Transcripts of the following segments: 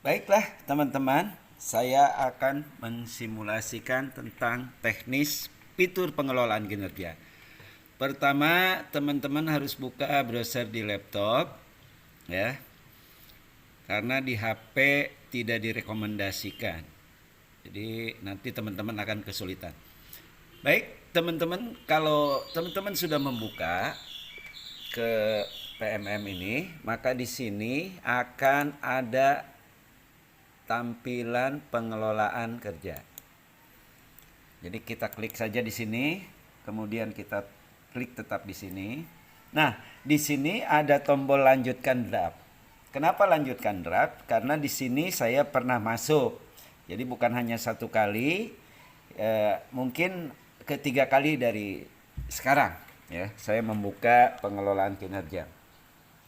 Baiklah teman-teman, saya akan mensimulasikan tentang teknis fitur pengelolaan kinerja. Pertama, teman-teman harus buka browser di laptop ya. Karena di HP tidak direkomendasikan. Jadi nanti teman-teman akan kesulitan. Baik, teman-teman, kalau teman-teman sudah membuka ke PMM ini, maka di sini akan ada tampilan pengelolaan kerja. Jadi kita klik saja di sini, kemudian kita klik tetap di sini. Nah, di sini ada tombol lanjutkan draft. Kenapa lanjutkan draft? Karena di sini saya pernah masuk. Jadi bukan hanya satu kali, mungkin ketiga kali dari sekarang ya, saya membuka pengelolaan kinerja.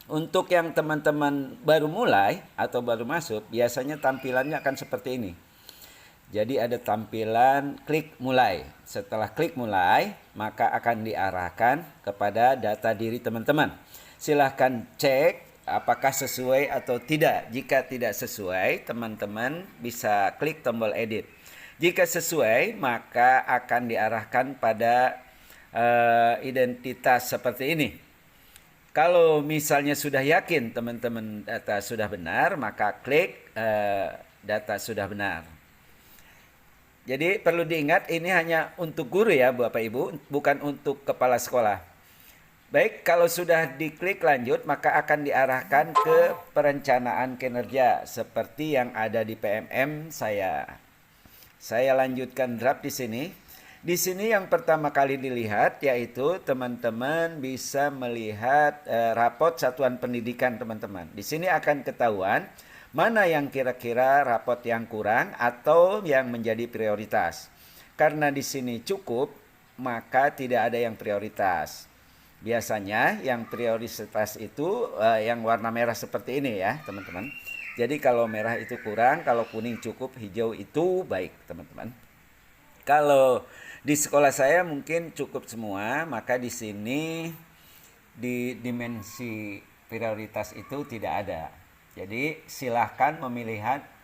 Untuk yang teman-teman baru mulai atau baru masuk, biasanya tampilannya akan seperti ini. Jadi ada tampilan klik mulai. Setelah klik mulai, maka akan diarahkan kepada data diri teman-teman. Silahkan cek apakah sesuai atau tidak. Jika tidak sesuai, teman-teman bisa klik tombol edit. Jika sesuai, maka akan diarahkan pada identitas seperti ini. Kalau misalnya sudah yakin teman-teman data sudah benar, maka klik data sudah benar. Jadi perlu diingat ini hanya untuk guru ya Bapak Ibu, bukan untuk kepala sekolah. Baik, kalau sudah diklik lanjut, maka akan diarahkan ke perencanaan kinerja seperti yang ada di PMM saya. Saya lanjutkan draft di sini. Di sini yang pertama kali dilihat yaitu teman-teman bisa melihat rapot satuan pendidikan teman-teman. Di sini akan ketahuan mana yang kira-kira rapot yang kurang atau yang menjadi prioritas. Karena di sini cukup, maka tidak ada yang prioritas. Biasanya yang prioritas itu yang warna merah seperti ini ya teman-teman. Jadi kalau merah itu kurang, kalau kuning cukup, hijau itu baik teman-teman. Kalau di sekolah saya mungkin cukup semua, maka di sini di dimensi prioritas itu tidak ada. Jadi silahkan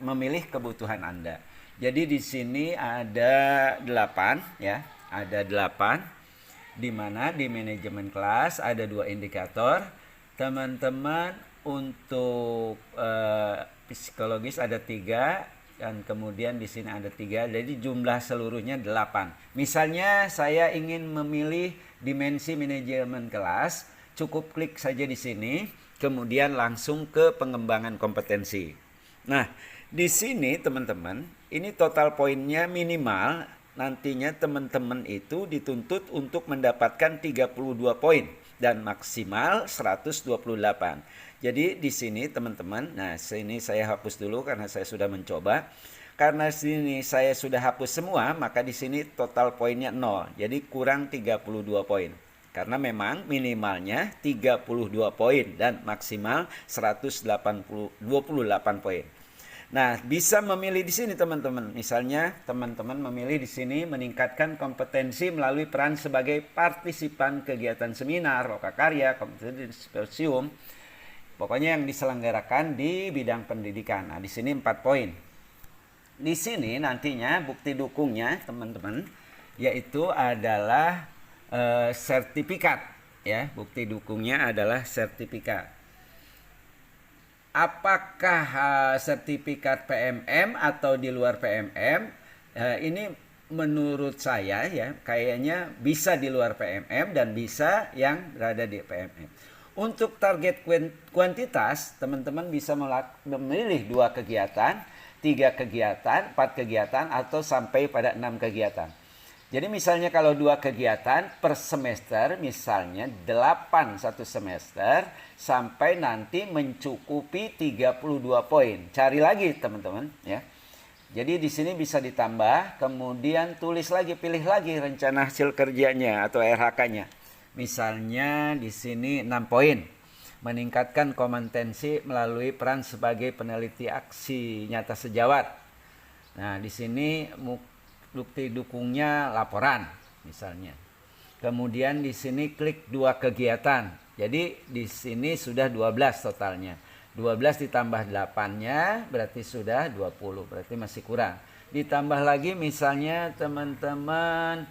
memilih kebutuhan Anda. Jadi di sini ada 8 ya, ada 8 di mana di manajemen kelas ada 2 indikator. Teman-teman untuk psikologis ada 3 dan kemudian di sini ada 3. Jadi jumlah seluruhnya 8. Misalnya saya ingin memilih dimensi manajemen kelas, cukup klik saja di sini, kemudian langsung ke pengembangan kompetensi. Nah, di sini teman-teman, ini total poinnya minimal. Nantinya teman-teman itu dituntut untuk mendapatkan 32 poin dan maksimal 128. Jadi di sini teman-teman, nah sini saya hapus dulu karena saya sudah mencoba. Karena sini saya sudah hapus semua, maka di sini total poinnya 0. Jadi kurang 32 poin. Karena memang minimalnya 32 poin dan maksimal 128 poin. Nah, bisa memilih di sini teman-teman. Misalnya teman-teman memilih di sini meningkatkan kompetensi melalui peran sebagai partisipan kegiatan seminar, lokakarya, kompetensi simposium. Pokoknya yang diselenggarakan di bidang pendidikan. Nah, di sini 4 poin. Di sini nantinya bukti dukungnya teman-teman yaitu adalah sertifikat ya. Bukti dukungnya adalah sertifikat. Apakah sertifikat PMM atau di luar PMM? Ini menurut saya ya kayaknya bisa di luar PMM dan bisa yang berada di PMM. Untuk target kuantitas, teman-teman bisa memilih 2 kegiatan, 3 kegiatan, 4 kegiatan, atau sampai pada 6 kegiatan. Jadi misalnya kalau 2 kegiatan per semester, misalnya 8 satu semester, sampai nanti mencukupi 32 poin. Cari lagi teman-teman ya. Jadi di sini bisa ditambah, kemudian tulis lagi, pilih lagi rencana hasil kerjanya atau RHK-nya. Misalnya di sini 6 poin. Meningkatkan kompetensi melalui peran sebagai peneliti aksi nyata sejawat. Nah, di sini bukti dukungnya laporan misalnya. Kemudian di sini klik 2 kegiatan. Jadi di sini sudah 12 totalnya. 12 ditambah 8-nya berarti sudah 20, berarti masih kurang. Ditambah lagi misalnya teman-teman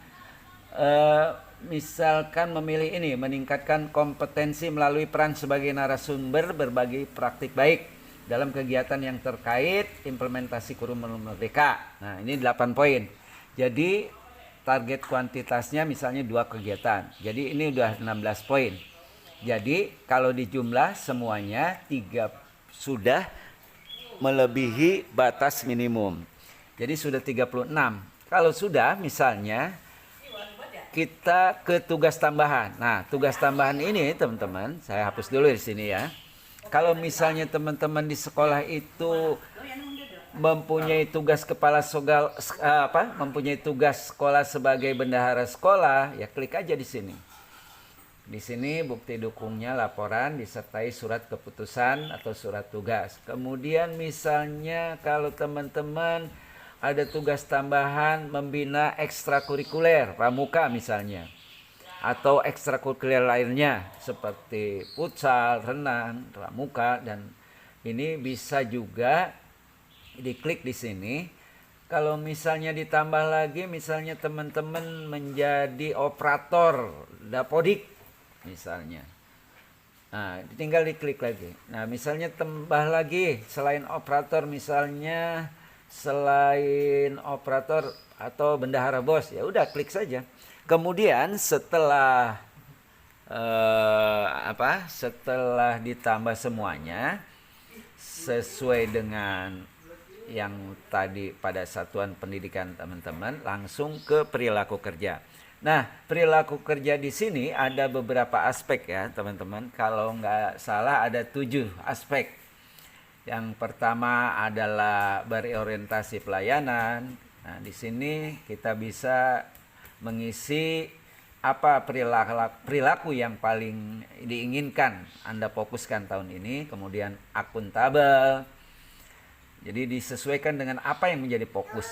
misalkan memilih ini, meningkatkan kompetensi melalui peran sebagai narasumber berbagi praktik baik dalam kegiatan yang terkait implementasi kurikulum merdeka. Nah, ini 8 poin. Jadi target kuantitasnya misalnya 2 kegiatan. Jadi ini udah 16 poin. Jadi kalau dijumlah semuanya 3 sudah melebihi batas minimum. Jadi sudah 36. Kalau sudah misalnya kita ke tugas tambahan. Nah, tugas tambahan ini teman-teman, saya hapus dulu di sini ya. Kalau misalnya teman-teman di sekolah itu mempunyai tugas mempunyai tugas sekolah sebagai bendahara sekolah, ya klik aja di sini. Di sini bukti dukungnya laporan disertai surat keputusan atau surat tugas. Kemudian misalnya kalau teman-teman ada tugas tambahan membina ekstrakurikuler, pramuka misalnya. Atau ekstrakurikuler lainnya seperti futsal, renang, pramuka, dan ini bisa juga diklik di sini. Kalau misalnya ditambah lagi misalnya teman-teman menjadi operator dapodik misalnya. Nah, tinggal diklik lagi. Nah, misalnya tambah lagi selain operator misalnya selain operator atau bendahara bos, ya udah klik saja. Kemudian setelah setelah ditambah semuanya sesuai dengan yang tadi pada satuan pendidikan teman-teman, langsung ke perilaku kerja. Nah, perilaku kerja di sini ada beberapa aspek ya teman-teman. Kalau nggak salah ada 7 aspek. Yang pertama adalah berorientasi pelayanan. Nah, di sini kita bisa mengisi apa perilaku yang paling diinginkan Anda fokuskan tahun ini. Kemudian akuntabel. Jadi disesuaikan dengan apa yang menjadi fokus.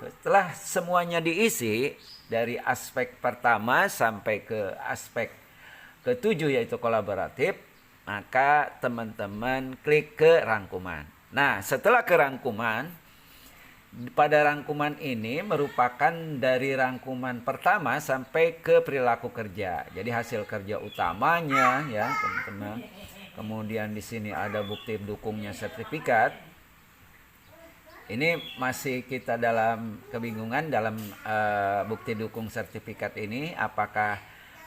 Setelah semuanya diisi dari aspek pertama sampai ke aspek ke-7 yaitu kolaboratif, maka teman-teman klik ke rangkuman. Nah, setelah ke rangkuman, pada rangkuman ini merupakan dari rangkuman pertama sampai ke perilaku kerja. Jadi hasil kerja utamanya ya, teman-teman. Kemudian di sini ada bukti dukungnya sertifikat. Ini masih kita dalam kebingungan dalam bukti dukung sertifikat ini apakah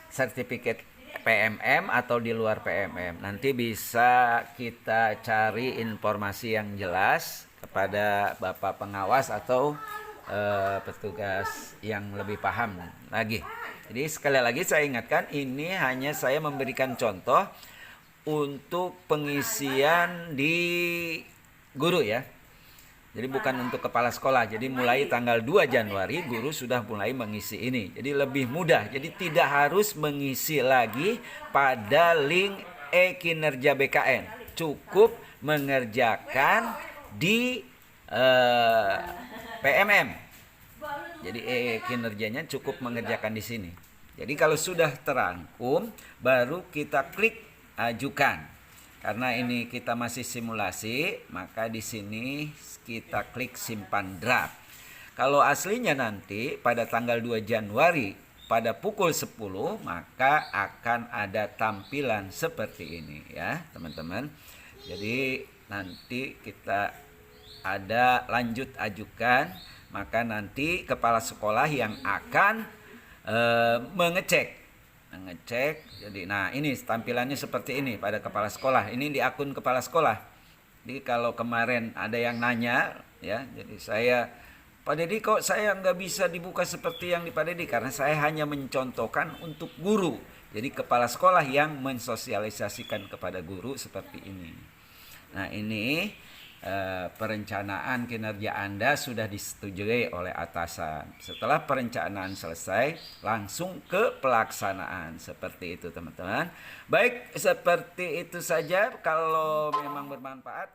sertifikat PMM atau di luar PMM. Nanti bisa kita cari informasi yang jelas kepada Bapak pengawas atau petugas yang lebih paham lagi. Jadi sekali lagi saya ingatkan, ini hanya saya memberikan contoh untuk pengisian di guru ya. Jadi bukan untuk kepala sekolah. Jadi mulai tanggal 2 Januari guru sudah mulai mengisi ini. Jadi lebih mudah. Jadi tidak harus mengisi lagi pada link e-kinerja BKN. Cukup mengerjakan di PMM. Jadi e-kinerjanya cukup mengerjakan di sini. Jadi kalau sudah terangkum baru kita klik ajukan. Karena ini kita masih simulasi, maka di sini kita klik simpan draft. Kalau aslinya nanti pada tanggal 2 Januari pada pukul 10, maka akan ada tampilan seperti ini ya, teman-teman. Jadi nanti kita ada lanjut ajukan, maka nanti kepala sekolah yang akan mengecek. Jadi nah ini tampilannya seperti ini pada kepala sekolah. Ini di akun kepala sekolah. Jadi kalau kemarin ada yang nanya ya, jadi saya Pak Dedi kok saya nggak bisa dibuka seperti yang di Pak Dedi, karena saya hanya mencontohkan untuk guru. Jadi kepala sekolah yang mensosialisasikan kepada guru seperti ini. Nah ini perencanaan kinerja Anda sudah disetujui oleh atasan. Setelah perencanaan selesai, langsung ke pelaksanaan. Seperti itu teman-teman. Baik, seperti itu saja. Kalau memang bermanfaat,